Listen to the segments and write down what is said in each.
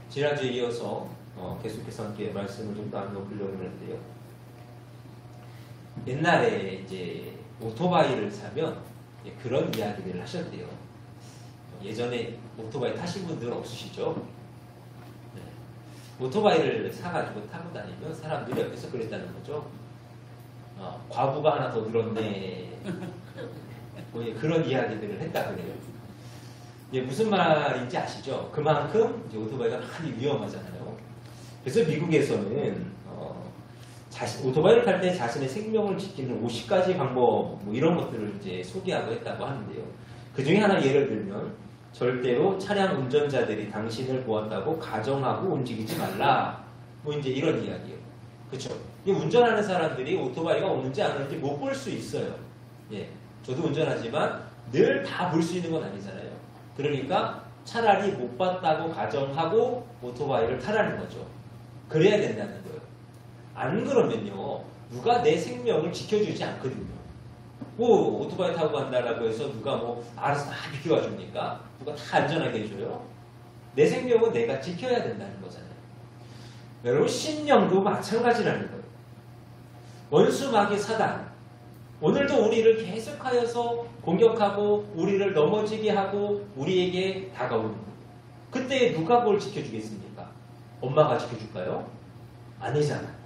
지난주에 이어서 계속해서 함께 말씀을 좀 나눠보려고 하는데요. 옛날에 이제 오토바이를 사면 그런 이야기들을 하셨대요. 예전에 오토바이 타신 분들은 없으시죠? 네. 오토바이를 사가지고 타고 다니면 사람들이 옆에서 그랬다는 거죠. 과부가 하나 더 늘었네. 뭐 그런 이야기들을 했다 그래요. 무슨 말인지 아시죠? 그만큼 이제 오토바이가 많이 위험하잖아요. 그래서 미국에서는 오토바이를 탈 때 자신의 생명을 지키는 50가지 방법 뭐 이런 것들을 이제 소개하고 했다고 하는데요. 그 중에 하나 예를 들면 절대로 차량 운전자들이 당신을 보았다고 가정하고 움직이지 말라. 뭐 이제 이런 이야기예요. 그렇죠? 운전하는 사람들이 오토바이가 오는지 안 오는지 못 볼 수 있어요. 예, 저도 운전하지만 늘 다 볼 수 있는 건 아니잖아요. 그러니까 차라리 못 봤다고 가정하고 오토바이를 타라는 거죠. 그래야 된다는 거예요. 안 그러면요, 누가 내 생명을 지켜주지 않거든요. 뭐 오토바이 타고 간다라고 해서 누가 뭐 알아서 다 비켜와 줍니까? 누가 다 안전하게 해줘요? 내 생명은 내가 지켜야 된다는 거잖아요. 여러분, 신령도 마찬가지라는 거예요. 원수 마귀 사단, 오늘도 우리를 계속하여서 공격하고 우리를 넘어지게 하고 우리에게 다가오는 거예요. 그때 누가 뭘 지켜주겠습니까? 엄마가 지켜줄까요? 아니잖아.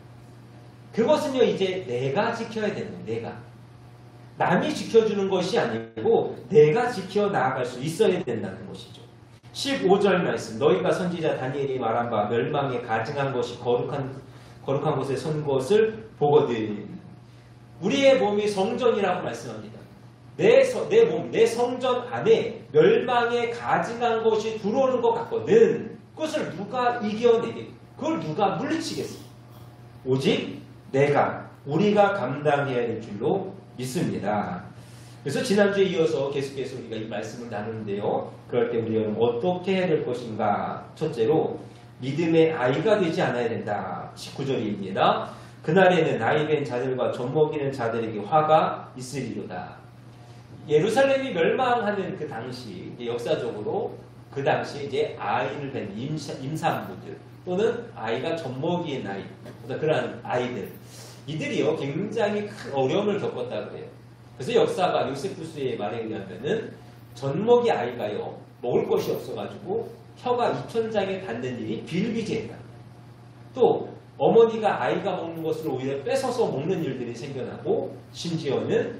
그것은요, 이제 내가 지켜야 되는 거예요. 내가. 남이 지켜주는 것이 아니고 내가 지켜나갈 수 있어야 된다는 것이죠. 15절 말씀, 너희가 선지자 다니엘이 말한 바 멸망에 가증한 것이 거룩한 곳에 선 것을 보거든. 우리의 몸이 성전이라고 말씀합니다. 내 몸, 내 성전 안에 멸망에 가증한 것이 들어오는 것 같거든. 그것을 누가 이겨내게, 그걸 누가 물리치겠어? 오직 우리가 감당해야 될 줄로 믿습니다. 그래서 지난주에 이어서 계속해서 우리가 이 말씀을 나누는데요. 그럴 때 우리는 어떻게 해야 될 것인가? 첫째로 믿음의 아이가 되지 않아야 된다. 19절입니다. 그날에는 나이 된 자들과 젖먹이는 자들에게 화가 있으리로다. 예루살렘이 멸망하는 그 당시, 역사적으로 그 당시 이제 아이를 뵌 임산부들 또는 아이가 젖먹이는 아이, 그러한 아이들, 이들이요 굉장히 큰 어려움을 겪었다 그래요. 그래서 역사가 요세푸스의 말에 의하면은 젖먹이 아이가요 먹을 것이 없어가지고 혀가 입천장에 닿는 일이 비일비재했다. 또 어머니가 아이가 먹는 것을 오히려 뺏어서 먹는 일들이 생겨나고 심지어는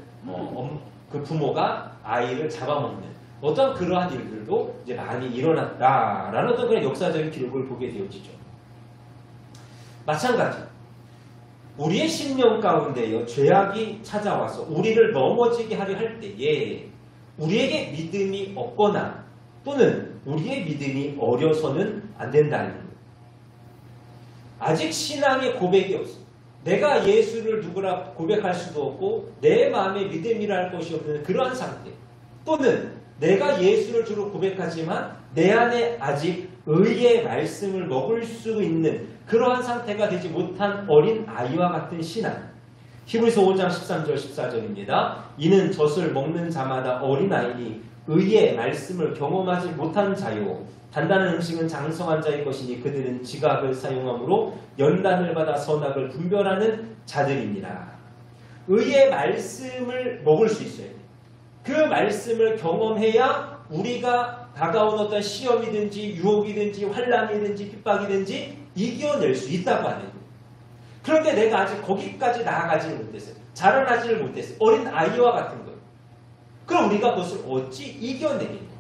그 부모가 아이를 잡아먹는 어떤 그러한 일들도 이제 많이 일어났다라는 어떤 그런 역사적인 기록을 보게 되어지죠. 마찬가지. 우리의 심령 가운데요 죄악이 찾아와서 우리를 넘어지게 하려 할 때에 우리에게 믿음이 없거나 또는 우리의 믿음이 어려서는 안 된다는 거예요. 아직 신앙의 고백이 없어. 내가 예수를 누구라 고백할 수도 없고 내 마음에 믿음이라 할 것이 없는 그러한 상태, 또는 내가 예수를 주로 고백하지만 내 안에 아직 의의 말씀을 먹을 수 있는 그러한 상태가 되지 못한 어린 아이와 같은 신앙. 히브리서 5장 13절 14절입니다. 이는 젖을 먹는 자마다 어린아이니 의의 말씀을 경험하지 못한 자요 단단한 음식은 장성한 자의 것이니 그들은 지각을 사용함으로 연단을 받아 선악을 분별하는 자들입니다. 의의 말씀을 먹을 수 있어야 돼요. 그 말씀을 경험해야 우리가 다가온 어떤 시험이든지 유혹이든지 환란이든지 핍박이든지 이겨낼 수 있다고 하는 거예요. 그런데 내가 아직 거기까지 나아가지를 못했어요. 자라나지를 못했어요. 어린 아이와 같은 거예요. 그럼 우리가 그것을 어찌 이겨내겠냐?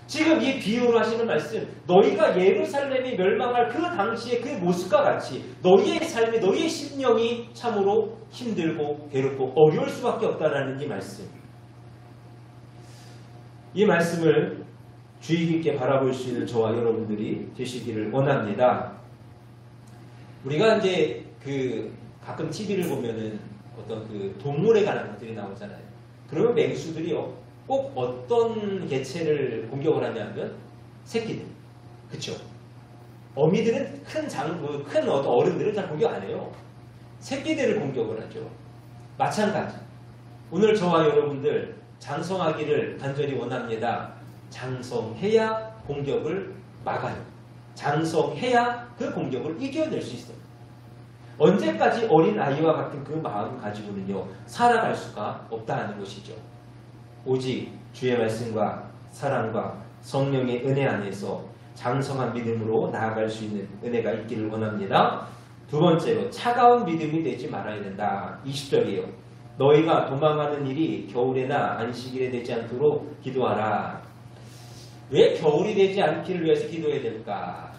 지금 이 비유로 하시는 말씀, 너희가 예루살렘이 멸망할 그 당시의 그 모습과 같이 너희의 삶이, 너희의 심령이 참으로 힘들고 괴롭고 어려울 수밖에 없다라는 이 말씀. 이 말씀을 주의 깊게 바라볼 수 있는 저와 여러분들이 되시기를 원합니다. 우리가 이제 가끔 TV를 보면은 어떤 동물에 관한 것들이 나오잖아요. 그러면 맹수들이요, 꼭 어떤 개체를 공격을 하냐면 새끼들. 그쵸? 어미들은 큰 어른들은 잘 공격 안 해요. 새끼들을 공격을 하죠. 마찬가지. 오늘 저와 여러분들 장성하기를 간절히 원합니다. 장성해야 공격을 막아요. 장성해야 그 공격을 이겨낼 수 있어요. 언제까지 어린 아이와 같은 그 마음 가지고는요 살아갈 수가 없다는 것이죠. 오직 주의 말씀과 사랑과 성령의 은혜 안에서 장성한 믿음으로 나아갈 수 있는 은혜가 있기를 원합니다. 두 번째로 차가운 믿음이 되지 말아야 된다. 20절이에요. 너희가 도망하는 일이 겨울에나 안식일에 되지 않도록 기도하라. 왜 겨울이 되지 않기를 위해서 기도해야 될까?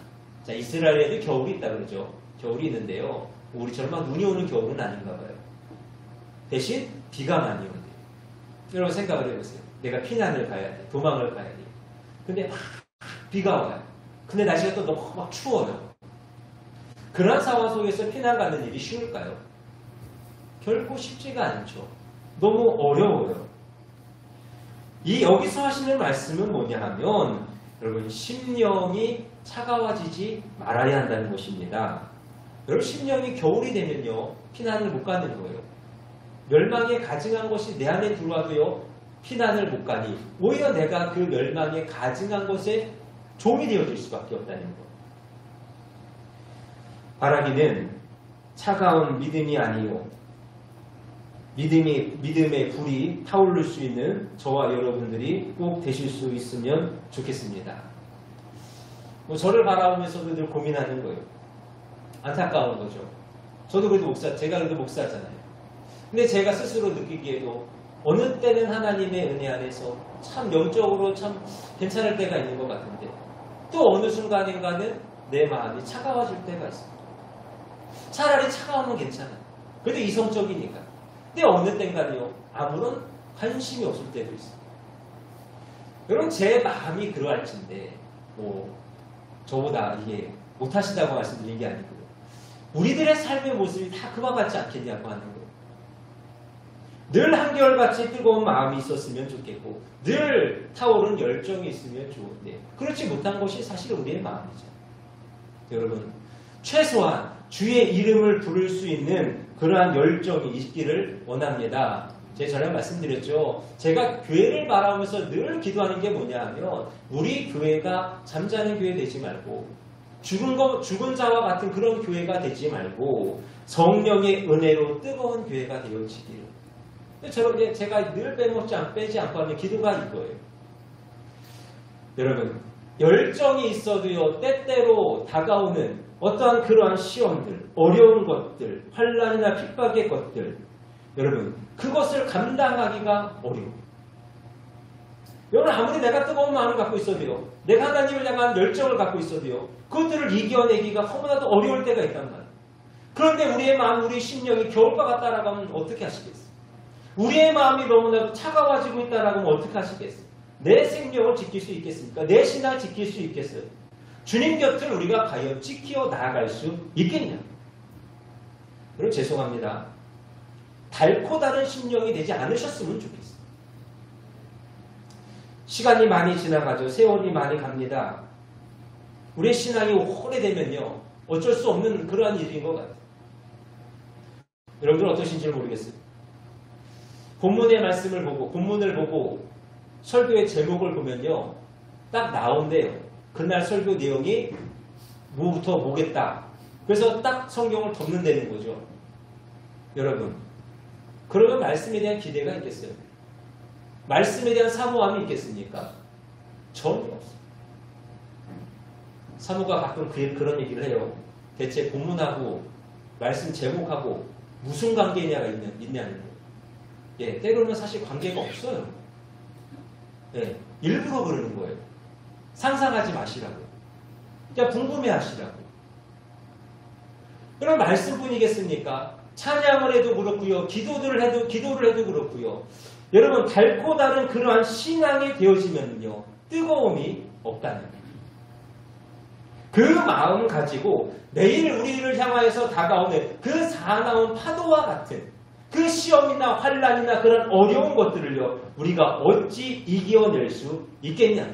자, 이스라엘에도 겨울이 있다 그러죠. 겨울이 있는데요. 우리처럼 막 눈이 오는 겨울은 아닌가 봐요. 대신 비가 많이 오네요. 여러분 생각을 해보세요. 내가 피난을 가야 돼. 도망을 가야 돼. 근데 막 비가 와요. 근데 날씨가 또 너무 막 추워요. 그런 상황 속에서 피난 가는 일이 쉬울까요? 결코 쉽지가 않죠. 너무 어려워요. 여기서 하시는 말씀은 뭐냐 하면 여러분 심령이 차가워지지 말아야 한다는 것입니다. 여러분 심령이 겨울이 되면요 피난을 못 가는 거예요. 멸망에 가증한 것이 내 안에 들어와도요 피난을 못 가니 오히려 내가 그 멸망에 가증한 것에 종이 되어질 수밖에 없다는 것. 바라기는 차가운 믿음이 아니요 믿음의 불이 타오를 수 있는 저와 여러분들이 꼭 되실 수 있으면 좋겠습니다. 저를 바라보면서도 늘 고민하는 거예요. 안타까운 거죠. 저도 그래도 제가 그래도 목사잖아요. 근데 제가 스스로 느끼기에도 어느 때는 하나님의 은혜 안에서 참 영적으로 참 괜찮을 때가 있는 것 같은데 또 어느 순간인가는 내 마음이 차가워질 때가 있습니다. 차라리 차가우면 괜찮아요. 그래도 이성적이니까. 근데 어느 땐가는요 아무런 관심이 없을 때도 있어요. 여러분 제 마음이 그러할진데 저보다 이게 못하신다고 말씀드린 게 아니고요. 우리들의 삶의 모습이 다 그와 같지 않겠냐고 하는 거예요. 늘 한결같이 뜨거운 마음이 있었으면 좋겠고 늘 타오른 열정이 있으면 좋은데 그렇지 못한 것이 사실 우리의 마음이죠. 여러분 최소한 주의 이름을 부를 수 있는 그러한 열정이 있기를 원합니다. 제가 전에 말씀드렸죠. 제가 교회를 바라보면서 늘 기도하는 게 뭐냐 하면 우리 교회가 잠자는 교회 되지 말고 죽은 자와 같은 그런 교회가 되지 말고 성령의 은혜로 뜨거운 교회가 되어지기를. 제가 늘 빼지 않고 하는 기도가 이거예요. 여러분 열정이 있어도요 때때로 다가오는 어떠한 그러한 시험들, 어려운 것들, 환난이나 핍박의 것들 여러분 그것을 감당하기가 어려워요. 여러분 아무리 내가 뜨거운 마음을 갖고 있어도요 내가 하나님을 향한 열정을 갖고 있어도요 그것들을 이겨내기가 너무나도 어려울 때가 있단 말이에요. 그런데 우리의 마음, 우리의 심령이 겨울과 같다라고 하면 어떻게 하시겠어요? 우리의 마음이 너무나도 차가워지고 있다라고 하면 어떻게 하시겠어요? 내 생명을 지킬 수 있겠습니까? 내 신앙을 지킬 수 있겠어요? 주님 곁을 우리가 과연 지켜 나아갈 수 있겠냐? 여러분 죄송합니다. 달고 다른 심령이 되지 않으셨으면 좋겠어요. 시간이 많이 지나가죠. 세월이 많이 갑니다. 우리의 신앙이 오래되면요 어쩔 수 없는 그러한 일인 것 같아요. 여러분들 어떠신지 모르겠어요. 본문의 말씀을 보고 본문을 보고 설교의 제목을 보면요 딱 나온대요. 그날 설교 내용이 뭐부터 뭐겠다. 그래서 딱 성경을 덮는다는 거죠. 여러분 그러면 말씀에 대한 기대가 있겠어요? 말씀에 대한 사모함이 있겠습니까? 전혀 없어요. 사모가 가끔 그런 얘기를 해요. 대체 본문하고 말씀 제목하고 무슨 관계냐가 있냐는 거예요. 예, 때로는 사실 관계가 없어요. 예, 일부러 그러는 거예요. 상상하지 마시라고. 그냥 궁금해하시라고. 그럼 말씀뿐이겠습니까? 찬양을 해도 그렇고요. 기도를 해도 그렇고요. 여러분 달고 다른 그러한 신앙이 되어지면요 뜨거움이 없다는 거예요. 그 마음 가지고 매일 우리를 향하여서 다가오는 그 사나운 파도와 같은 그 시험이나 환난이나 그런 어려운 것들을요 우리가 어찌 이겨낼 수 있겠냐.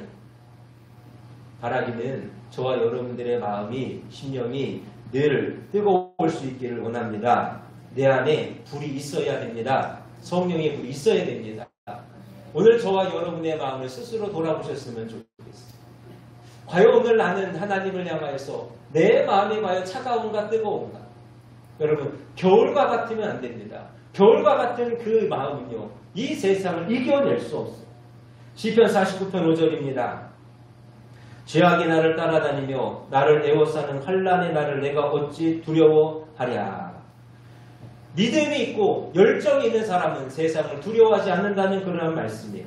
바라기는 저와 여러분들의 마음이 심령이 늘 뜨거울 수 있기를 원합니다. 내 안에 불이 있어야 됩니다. 성령의 불이 있어야 됩니다. 오늘 저와 여러분의 마음을 스스로 돌아보셨으면 좋겠습니다. 과연 오늘 나는 하나님을 향하여서 내 마음이 과연 차가운가 뜨거운가? 여러분, 겨울과 같으면 안 됩니다. 겨울과 같은 그 마음은요, 이 세상을 이겨낼 수 없어요. 시편 49편 5절입니다. 죄악이 나를 따라다니며 나를 에워싸는 환난의 날을 내가 어찌 두려워하랴. 믿음이 있고 열정이 있는 사람은 세상을 두려워하지 않는다는 그런 말씀이에요.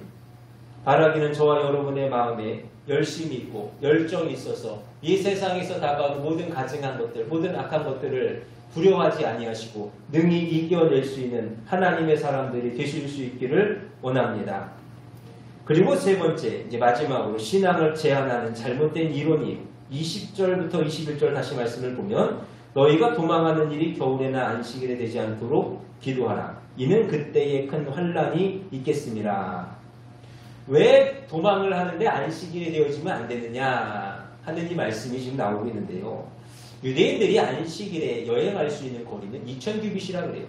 바라기는 저와 여러분의 마음에 열심이 있고 열정이 있어서 이 세상에서 다가오는 모든 가증한 것들, 모든 악한 것들을 두려워하지 아니하시고 능히 이겨낼 수 있는 하나님의 사람들이 되실 수 있기를 원합니다. 그리고 세 번째, 이제 마지막으로 신앙을 제한하는 잘못된 이론이에요. 20절부터 21절 다시 말씀을 보면 너희가 도망하는 일이 겨울에나 안식일에 되지 않도록 기도하라. 이는 그때에 큰 환난이 있겠습니다. 왜 도망을 하는데 안식일이 되어지면 안 되느냐 하는 이 말씀이 지금 나오고 있는데요. 유대인들이 안식일에 여행할 수 있는 거리는 2000규빗이라 그래요.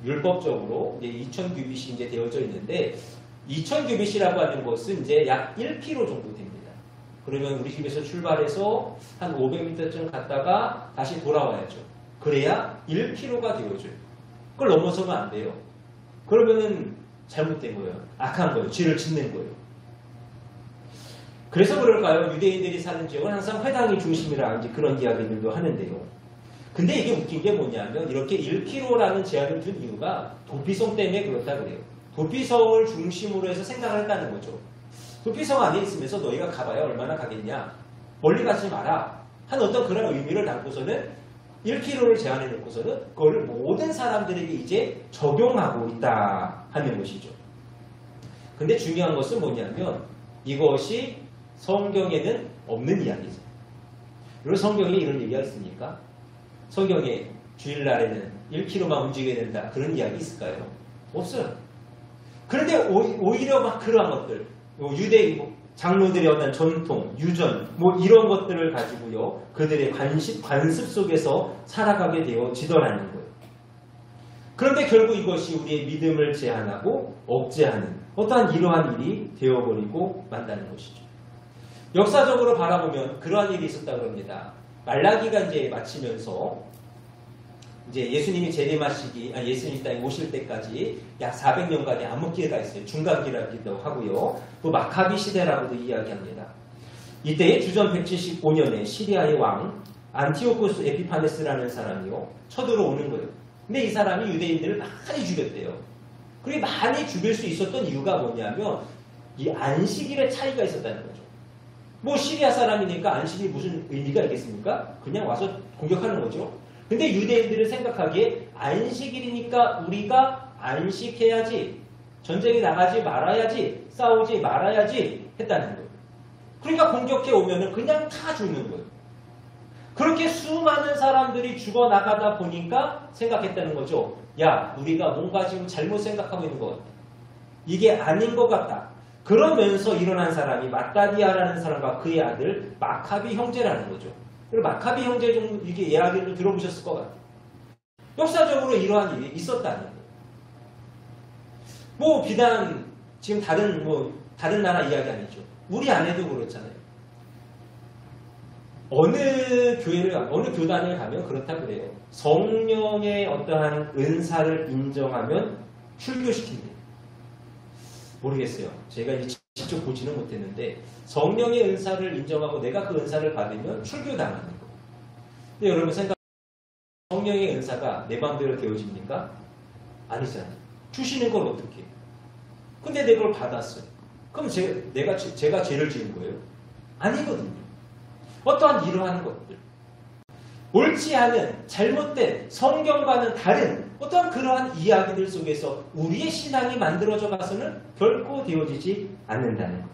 율법적으로 이제 2000규빗이 이제 되어져 있는데 2000규빗이라고 하는 것은 이제 약 1km 정도 됩니다. 그러면 우리 집에서 출발해서 한 500m쯤 갔다가 다시 돌아와야죠. 그래야 1km가 되어져요. 그걸 넘어서면 안 돼요. 그러면은 잘못된 거예요. 악한 거예요. 죄를 짓는 거예요. 그래서 그럴까요? 유대인들이 사는 지역은 항상 회당이 중심이라 이제 그런 이야기들도 하는데요. 근데 이게 웃긴 게 뭐냐면 이렇게 1km라는 제한을 둔 이유가 도피성 때문에 그렇다 그래요. 도피성을 중심으로 해서 생각을 했다는 거죠. 도피성 안에 있으면서 너희가 가봐야 얼마나 가겠냐. 멀리 가지 마라. 한 어떤 그런 의미를 담고서는 1km를 제한해 놓고서는 그거를 모든 사람들에게 이제 적용하고 있다 하는 것이죠. 근데 중요한 것은 뭐냐면 이것이 성경에는 없는 이야기죠. 그리고 성경에 이런 얘기가 있습니까? 성경에 주일날에는 1km만 움직여야 된다. 그런 이야기 있을까요? 없어요. 그런데 오히려 막 그러한 것들, 유대 장로들의 어떤 전통, 유전, 이런 것들을 가지고요, 그들의 관습 속에서 살아가게 되어지더라는 거예요. 그런데 결국 이것이 우리의 믿음을 제한하고 억제하는 어떠한 이러한 일이 되어버리고 만다는 것이죠. 역사적으로 바라보면 그러한 일이 있었다고 합니다. 말라기가 이제 마치면서 이제 예수님이 재림하시기, 예수님이 땅에 오실 때까지 약 400년간의 암흑기가 있어요. 중간기라기도 하고요. 또 마카비 시대라고도 이야기합니다. 이때에 주전 175년에 시리아의 왕 안티오코스 에피파네스라는 사람이요 쳐들어오는 거예요. 근데 이 사람이 유대인들을 많이 죽였대요. 그리고 많이 죽일 수 있었던 이유가 뭐냐면 이 안식일의 차이가 있었다는 거죠. 시리아 사람이니까 안식일이 무슨 의미가 있겠습니까? 그냥 와서 공격하는 거죠. 근데 유대인들은 생각하기에 안식일이니까 우리가 안식해야지, 전쟁에 나가지 말아야지, 싸우지 말아야지 했다는 거예요. 그러니까 공격해 오면은 그냥 다 죽는 거예요. 그렇게 수많은 사람들이 죽어나가다 보니까 생각했다는 거죠. 야, 우리가 뭔가 지금 잘못 생각하고 있는 것 같다. 이게 아닌 것 같다. 그러면서 일어난 사람이 마따디아라는 사람과 그의 아들 마카비 형제라는 거죠. 그리고 마카비 형제 좀 이게 이야기를 들어보셨을 것 같아요. 역사적으로 이러한 일이 있었다는 거예요. 비단 지금 다른 나라 이야기 아니죠. 우리 안에도 그렇잖아요. 어느 교단을 가면 그렇다 그래요. 성령의 어떠한 은사를 인정하면 출교시킨대요. 모르겠어요. 제가 직접 보지는 못했는데 성령의 은사를 인정하고 내가 그 은사를 받으면 출교당하는 거. 근데 여러분 성령의 은사가 내 마음대로 되어집니까? 아니잖아요. 주시는 걸 어떻게 해요? 근데 내가 그걸 받았어요. 그럼 제가 죄를 지은 거예요? 아니거든요. 어떠한 이러한 것들, 옳지 않은 잘못된 성경과는 다른 어떠한 그러한 이야기들 속에서 우리의 신앙이 만들어져 가서는 결코 되어지지 않는다는 것.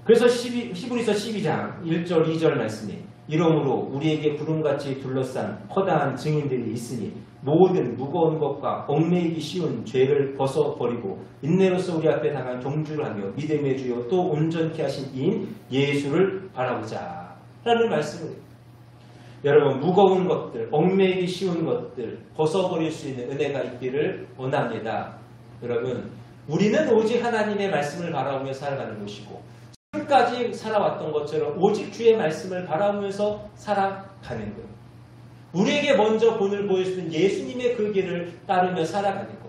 그래서 히브리서 12장 1절 2절 말씀에 이러므로 우리에게 구름같이 둘러싼 커다란 증인들이 있으니 모든 무거운 것과 얽매이기 쉬운 죄를 벗어버리고 인내로서 우리 앞에 당한 경주를 하며 믿음의 주요 또 온전케 하신 이인 예수를 바라보자 라는 말씀을 여러분 무거운 것들, 얽매이기 쉬운 것들 벗어버릴 수 있는 은혜가 있기를 원합니다. 여러분 우리는 오직 하나님의 말씀을 바라보며 살아가는 것이고 지금까지 살아왔던 것처럼 오직 주의 말씀을 바라보면서 살아가는 것. 우리에게 먼저 본을 보여주는 예수님의 그 길을 따르며 살아가는 것.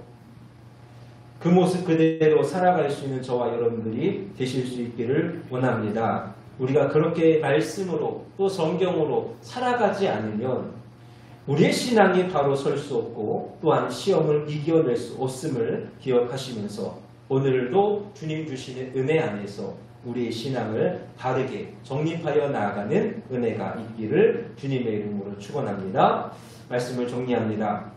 그 모습 그대로 살아갈 수 있는 저와 여러분들이 되실 수 있기를 원합니다. 우리가 그렇게 말씀으로 또 성경으로 살아가지 않으면 우리의 신앙이 바로 설 수 없고 또한 시험을 이겨낼 수 없음을 기억하시면서 오늘도 주님 주시는 은혜 안에서 우리의 신앙을 바르게 정립하여 나아가는 은혜가 있기를 주님의 이름으로 축원합니다. 말씀을 정리합니다.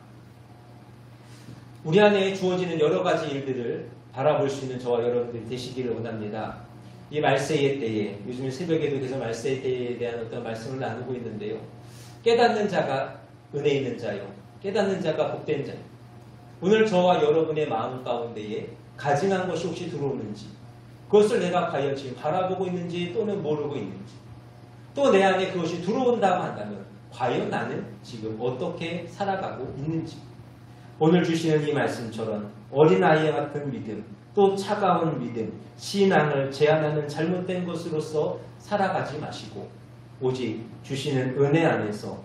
우리 안에 주어지는 여러 가지 일들을 바라볼 수 있는 저와 여러분들이 되시기를 원합니다. 이 말세의 때에, 요즘 새벽에도 계속 말세의 때에 대한 어떤 말씀을 나누고 있는데요. 깨닫는 자가 은혜 있는 자요. 깨닫는 자가 복된 자요. 오늘 저와 여러분의 마음 가운데에 가증한 것이 혹시 들어오는지, 그것을 내가 과연 지금 바라보고 있는지 또는 모르고 있는지, 또 내 안에 그것이 들어온다고 한다면 과연 나는 지금 어떻게 살아가고 있는지, 오늘 주시는 이 말씀처럼 어린아이와 같은 믿음, 또 차가운 믿음, 신앙을 제한하는 잘못된 것으로서 살아가지 마시고 오직 주시는 은혜 안에서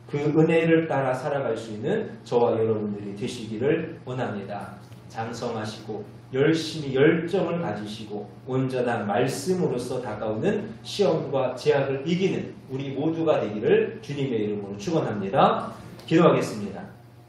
그 은혜를 따라 살아갈 수 있는 저와 여러분들이 되시기를 원합니다. 장성하시고 열심히 열정을 가지시고 온전한 말씀으로서 다가오는 시험과 제약을 이기는 우리 모두가 되기를 주님의 이름으로 축원합니다. 기도하겠습니다.